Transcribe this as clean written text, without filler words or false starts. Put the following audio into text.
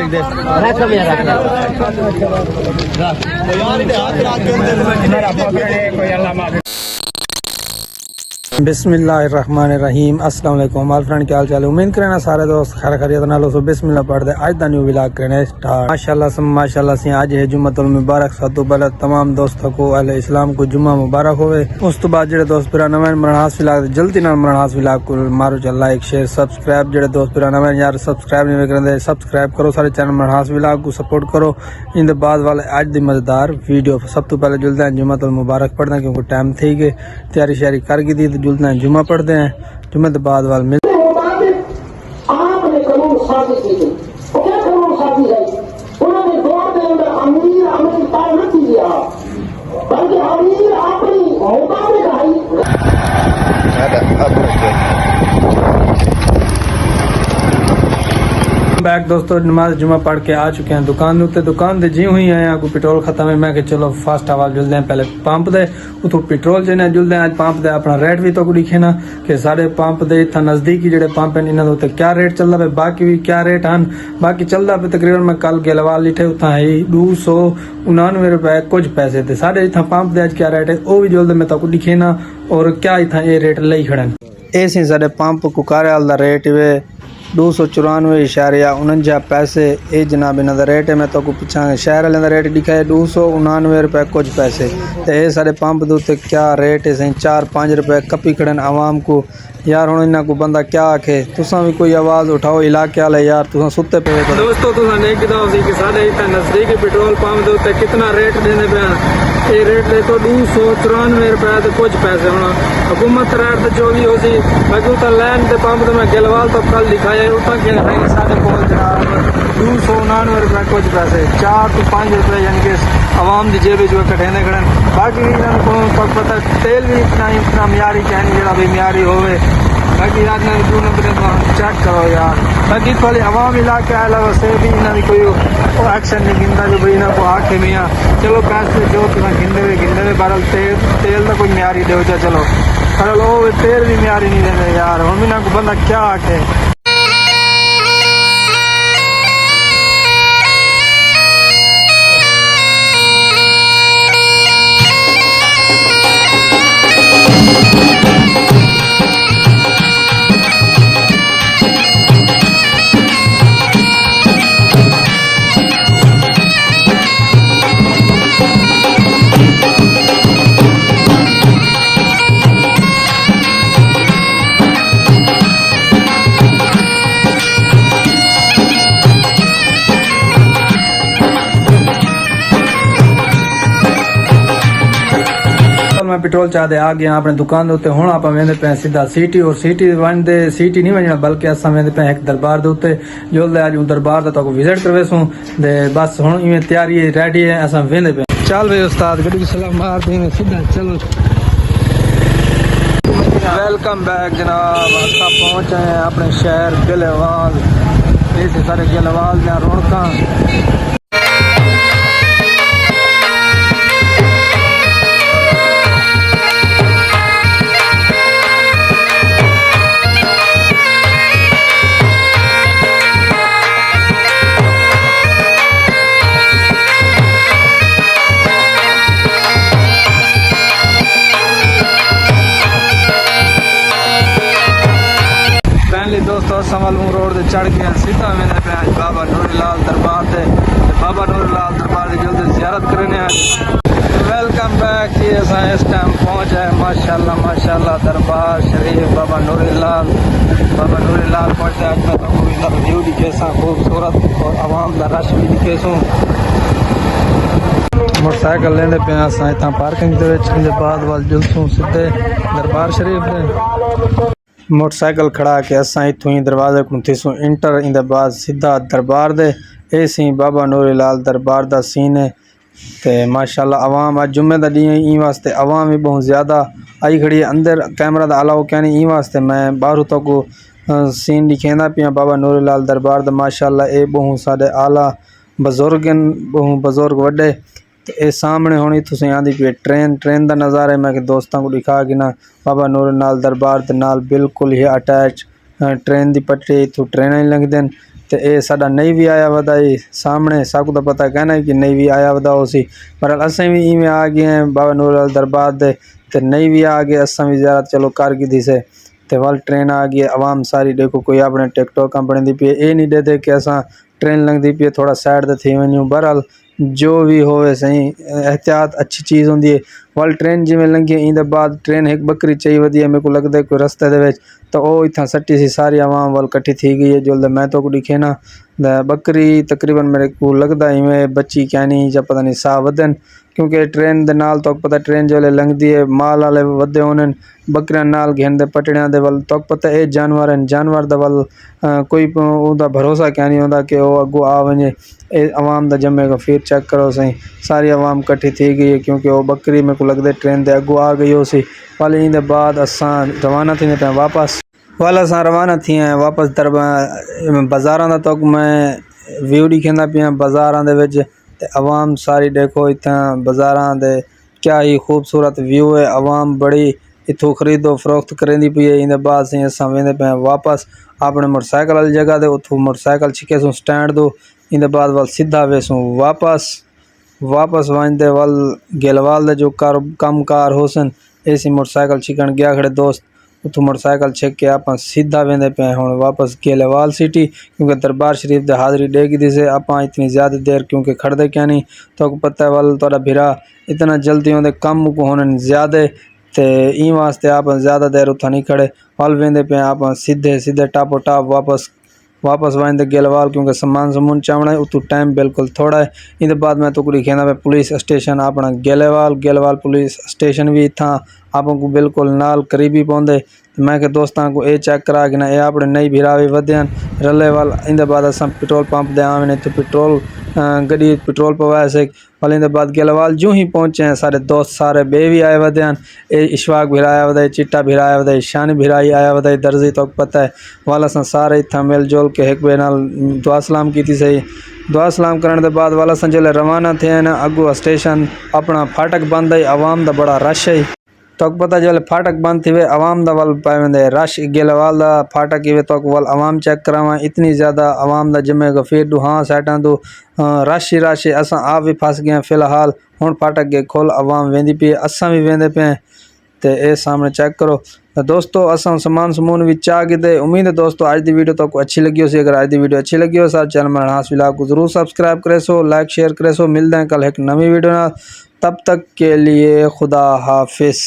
दे रख मेरा बिस्मिल्लाहिर्रहमानिर्रहीम। अस्सलाम वालेकुम ऑल फ्रेंड, क्या हाल चाल है? उम्मीद करना सारे दोस्त खैर खैरियत नाल हो। बिस्मिल्लाह पढ़ते आज दा न्यू व्लॉग करने स्टार्ट। माशाल्लाह से आज है जुम्मतुल मुबारक। सब तो पहले तमाम दोस्तों को अहले इस्लाम को जुम्मा मुबारक होवे। उस तो बाद जेडे दोस्त पिरा नवे मरहास व्लॉग जल्दी नाल मरहास व्लॉग को मारो चल लाइक शेयर सब्सक्राइब। जेडे दोस्त पिरा नवे यार सब्सक्राइब नहीं करते सब्सक्राइब करो। सारे चैनल मरहास व्लॉग को सपोर्ट करो। इन बाद वाले आज दी मजेदार वीडियो सब तो पहले जुलते हैं जुम्मतुल मुबारक पढ़ते हैं क्योंकि टाइम थी गए तैयारी श्यारी कर गई थी। जुलते हैं जुम्मा पढ़ते हैं। जुम्मे के बाद वाल मिल आपने कानून साजिश की थी वो क्या कानून साजिश है? उन्होंने दौर के अंदर अमीर अमीर तय न कीजिए बल्कि अमीर अपनी मुताबिक आई बैक दोस्तों नमाज जुमा पढ़ के आ चुके हैं दुकान उत्ते। दुकान दे जी हुई है को पेट्रोल खत्म है। मैं कि चलो फास्ट आवाज जुलते हैं पहले पंप दे उतो पेट्रोल जेने जुलते हैं। आज पंप दे अपना रेट भी तो लिखे ना कि सारे पंप दे इतना नजदीकी जेडे पंप हैं इन्हां दे उत्ते क्या रेट चलदा पे बाकी भी क्या रेट हैं बाकी चलदा पे तकरीबन मैं कल गेलवाल लिखे उथा है 299 रुपए कुछ पैसे थे। सारे इतना पंप दे आज क्या रेट है वो भी जुलते मैं तो लिखे ना और क्या इतना ये रेट लई खड़न। ए सी सारे पंप कुकारेवाल दा रेट वे 294.49 पैसे। ये जनाब इन्हों का रेट है। मैं तो पूछा शहर वाले का रेट लिखा है 299 रुपए कुछ पैसे। तो ये सारे पंप के उत्ते क्या रेट है सही 4-5 रुपए कपी खड़न आवाम को यार। हूँ इन्हों को बंदा क्या आखे तुसा भी कोई आवाज़ उठाओ इलाके वाले यार तुसा सुते पे। दोस्तों तुसा देखदा हो कि साडे इतना नजदीकी पेट्रोल पंप के उत्ते कितना रेट देने पे ये रेट देखो 294 रुपए तो कुछ पैसे होना। हुकूमत रेट तो जो भी हो सी बाकी उतना लैंड के पंप तो मैं गिलवाल तो कल दिखाया उतना के है साढ़े को जनाब 299 रुपए कुछ पैसे 4 तो 5 रुपए यानी कि आवाम की जेब जो कटेने खड़न। बाकी इन्होंने पता तेल भी इतना म्यारी कहनी जरा भी म्यारी होवे बाकी यार जो नंबर चेक करो यार। बाकी थोड़ी आवाम इलाके आला वैसे भी इन्होंने कोई एक्शन नहीं गिनता जो भाई इन्हों को आखे मियाँ चलो पैसे जो तुम्हें गिनते हुए बरल तेल तो कोई म्यारी दो चलो पर वो तेल भी म्यारी नहीं देते यार। हम इन्हों को बंदा क्या आखे। मैं पेट्रोल चाहते आ गया अपने दुकान उत्ते। हुण आप वेंदे पे सीधा सिटी और सिटी वंदे सिटी नहीं वजना बल्कि असां वेंदे पे एक दरबार दे उत्ते जोलदे आज दरबार दा तो विजिट करवेसूं दे बस हुण इवें तैयारी रेडी है असां वेंदे पे। चल भाई उस्ताद गड्डी की सलाम मार देंगे सीधा चलो। वेलकम बैक जनाब। असां पहुंचे हैं अपने शहर गिलवाल। ये सारे गिलवाल दा रौनकां दोस्तों समलू रोड से चढ़ गए सीधा मैंने पे आज बाबा नूरीलाल दरबार से बाबा नूरीलाल दरबार की जल्दी ज़ियारत करने वेलकम बैक। ये इस टाइम पहुँचे है माशाल्लाह दरबार शरीफ बाबा नूरीलाल पहुँचे। आज मैं तो व्यू दिखे खूबसूरत और आवाम का रश भी दिखे सूँ। मोटरसाइकिल लेने पे असां इतना पार्किंग के बाद वाल जुलसूँ सीधे दरबार शरीफ दे। मोटरसाइकिल खड़ा के असां इतों ही दरवाजे को थीसूं इंटर इंदे बाद सीधा दरबार दे। ए सी बाबा नूरीलाल दरबार दा सीन है ते माशाल्लाह आवाम आज जुम्मे दा डी ई वास्ते आवाम भी बहुत ज़्यादा आई खड़ी है। अंदर कैमरा दा अलाउ क्या नहीं ई वास्ते मैं बाहरों तो को सीन दिखेंदा पिया बाबा नूरीलाल दरबार दा। माशाल्लाह ए बहुत सारे आला बुजुर्ग बहुत बुजुर्ग वड्डे तो ये सामने होनी तुसें आंदी पे ट्रेन का नज़ारा है। मैं दोस्तों को दिखा कि ना बाबा नूरीलाल दरबार के नाल बिल्कुल ही अटैच ट्रेन की पटरी इतों ट्रेन लंघदे ਤੇ ਇਹ ਸਾਡਾ ਨਹੀਂ ਵੀ ਆਇਆ ਵਦਾ ਹੀ ਸਾਹਮਣੇ ਸਭ ਦਾ ਪਤਾ ਕਹਿਣਾ ਕਿ ਨਹੀਂ ਵੀ ਆਇਆ ਵਦਾ ਹੋ सी पर असें भी इवें आ गए हैं बाबा नूर अल दरबार दे ते नहीं भी आ गए असां भी ज़्यादा चलो कर गी से ते वल ट्रेन आ गई आवाम सारी देखो कोई अपने टिकटॉक कंपनी दी पी ये नहीं दे कि असां ट्रेन लंघदी पी थोड़ा साइड ते थी वञूं बहरहाल जो भी होवे सही एहतियात अच्छी चीज़ होंदी है वल ट्रेन जिवें लंघी इंदे बाद ट्रेन एक बकरी चई वधी है मेरे को लगता है कोई रस्ते दे विच तो वह इतना सट्टी सी सारी आवाम वाल कट्ठी थी गई है जो मैं तो दिखे ना बकरी तकरीबन मेरे को लगता इवें बच्ची क्या नहीं या पता नहीं साह वधन क्योंकि ट्रेन दे नाल तो पता ट्रेन जो लंघदी है माल वाले वधे होने बकरियां नाल घेन दे पटड़ियां दे वल तो पता ये जानवर हैं जानवर दे वल कोई उदा भरोसा क्या नहीं होता कि वह अगो आ वजे ये आवाम दा जमेगा फिर चेक करो सही सारी आवाम कट्ठी थी गई है क्योंकि वो बकरी मेरे को लगता है ट्रेन दे अगो आ गई हो सी वाले इन बाद असां रवाना थी पे वापस वाल असां रवाना थी हैं वापस बाज़ारां दा तो मैं व्यू दिखेंदा पिया बाज़ारां दे विच ते आवाम सारी देखो इतना बाज़ारां दे क्या ही खूबसूरत व्यू है आवाम बड़ी इतों खरीदो फरोख्त करेंदी पई है इंदे बाद से असां वेंदे पे वापस अपने मोटरसाइकिल वाली जगह दे उतों मोटरसाइकिल छिके सूं स्टैंड दो इंदे बाद वल सीधा वेसूं वापस वंदे वल गेलवाल दे जो कम कार होसन ऐसी मोटरसाइकिल छिकन गया खड़े दोस्त उतों मोटरसाइकिल छक के आप सीधा वेंदे पे हुण वापस गेलेवाल सिटी क्योंकि दरबार शरीफ दे हाज़री डेगी दी से आप इतनी ज़्यादा देर क्योंकि खड़दे क्या नहीं तो पता है वल थोड़ा भिरा इतना जल्दी होंदे कम को होने ज़्यादा ते ई वास्ते आप ज़्यादा देर उतना नहीं खड़े वल वेंदे पे आप सीधे टापो टाप वापस वंदे गेलवाल क्योंकि सामान चावना है उतो टाइम बिल्कुल थोड़ा है इन बाद मैं तो दिखेंदा पुलिस स्टेशन अपना गेलवाल पुलिस स्टेशन भी इतना आपको बिल्कुल नाल करीबी पौंदे मैं के दोस्तों को ये चेक करा कि ना ये अपने नई भिरावी वधियन रले वाल इन बाद असां पेट्रोल पंप दे आवे तो पेट्रोल गड्डी पेट्रोल पवाए से वाल इन बाद गेलवाल जो ही पहुँचे हैं सारे दोस्त सारे बे भी आए वधियन ये इशफाक भिराया वधाई चिट्टा भिराया वधाई शान भिराई आया वधाई दर्जी तो पता है वाल असां सारे इतना मिल जुल के एक बे नाल दुआ सलाम की सही दुआ सलाम करने के बाद वाल असां जो रवाना थे ना अगो स्टेशन अपना फाटक बंद है आवाम दा बड़ा रश है तो पता जो फाटक बंद थी वे आवाम दा वल पाए रश गेलवाल दा फाटक ही वे तो वल आवाम चेक करावा इतनी ज़्यादा आवाम दा जमेगा फिर दो हाँ साइडां दो रश ही असां आप भी फस गए फिलहाल हुण फाटक गे खोल आवाम वेंदी पई असां भी वेंदे पे ते ए सामने चेक करो तो दोस्तों असां सामान भी चाह गए उम्मीद है दोस्तों आज दी वीडियो तो अच्छी लगी हो सी अगर आज दी वीडियो अच्छी लगी हो सारे चैनल में हास विलाग को जरूर सब्सक्राइब करे सो लाइक शेयर करे सो मिलते हैं कल एक नवी वीडियो ना तब तक के लिए खुदा हाफिज़।